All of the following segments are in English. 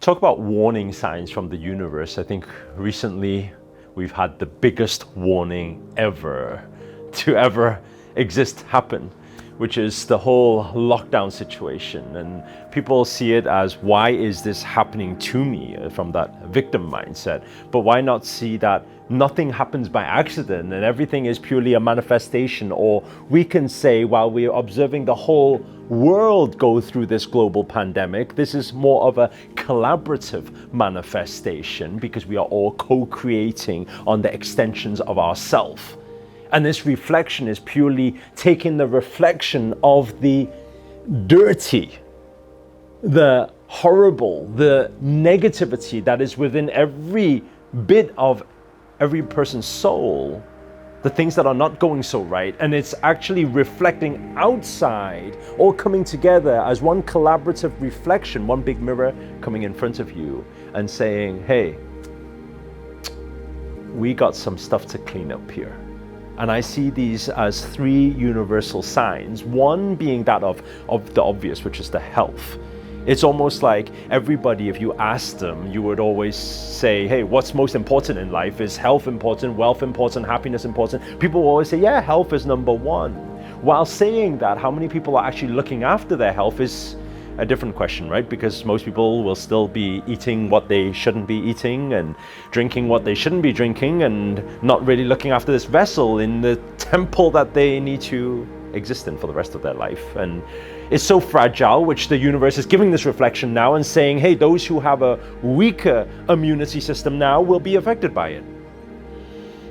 Talk about warning signs from the universe. I think recently we've had the biggest warning ever to ever exist happen, which is the whole lockdown situation. And people see it as, why is this happening to me, from that victim mindset? But why not see that nothing happens by accident and everything is purely a manifestation? Or we can say, while we're observing the whole world go through this global pandemic, this is more of a collaborative manifestation, because we are all co-creating on the extensions of ourself. And this reflection is purely taking the reflection of the dirty, the horrible, the negativity that is within every bit of every person's soul, the things that are not going so right, and it's actually reflecting outside, all coming together as one collaborative reflection, one big mirror coming in front of you and saying, hey, we got some stuff to clean up here. And I see these as three universal signs, one being that of the obvious, which is the health. It's almost like everybody, if you ask them, you would always say, hey, what's most important in life? Is health important, wealth important, happiness important? People will always say, yeah, health is number one. While saying that, how many people are actually looking after their health is a different question, right? Because most people will still be eating what they shouldn't be eating and drinking what they shouldn't be drinking, and not really looking after this vessel in the temple that they need to exist in for the rest of their life. And it's so fragile, which the universe is giving this reflection now and saying, hey, those who have a weaker immunity system now will be affected by it.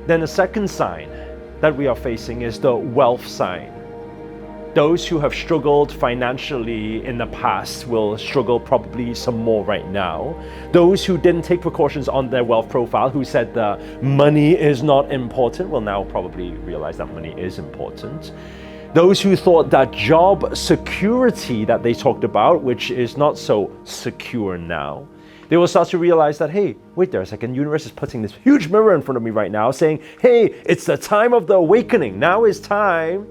Then the second sign that we are facing is the wealth sign. Those who have struggled financially in the past will struggle probably some more right now. Those who didn't take precautions on their wealth profile, who said that money is not important, will now probably realize that money is important. Those who thought that job security that they talked about, which is not so secure now, they will start to realize that, hey, wait there a second, universe is putting this huge mirror in front of me right now saying, hey, it's the time of the awakening. Now is time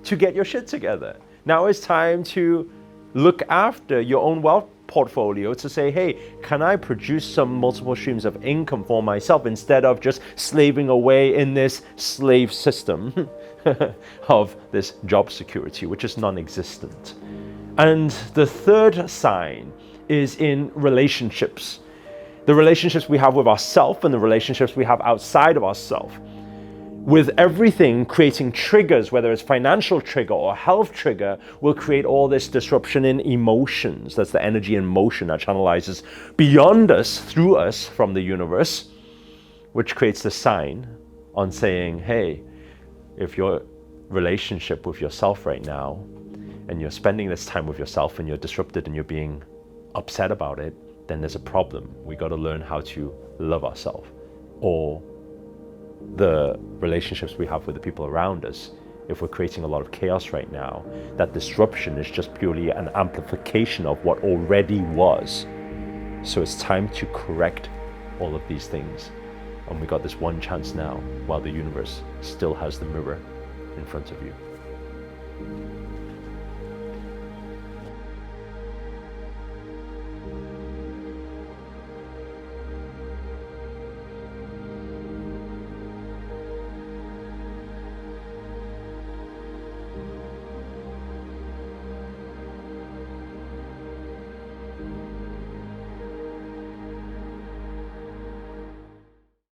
to get your shit together. Now is time to look after your own wealth portfolio, to say, hey, can I produce some multiple streams of income for myself instead of just slaving away in this slave system of this job security, which is non-existent. And the third sign is in relationships. The relationships we have with ourselves and the relationships we have outside of ourselves. With everything creating triggers, whether it's financial trigger or health trigger, will create all this disruption in emotions. That's the energy in motion that channelizes beyond us, through us, from the universe, which creates the sign on saying, hey, if your relationship with yourself right now, and you're spending this time with yourself and you're disrupted and you're being upset about it, then there's a problem. We got to learn how to love ourselves. Or the relationships we have with the people around us, if we're creating a lot of chaos right now, that disruption is just purely an amplification of what already was. So it's time to correct all of these things. And we got this one chance now, while the universe still has the mirror in front of you.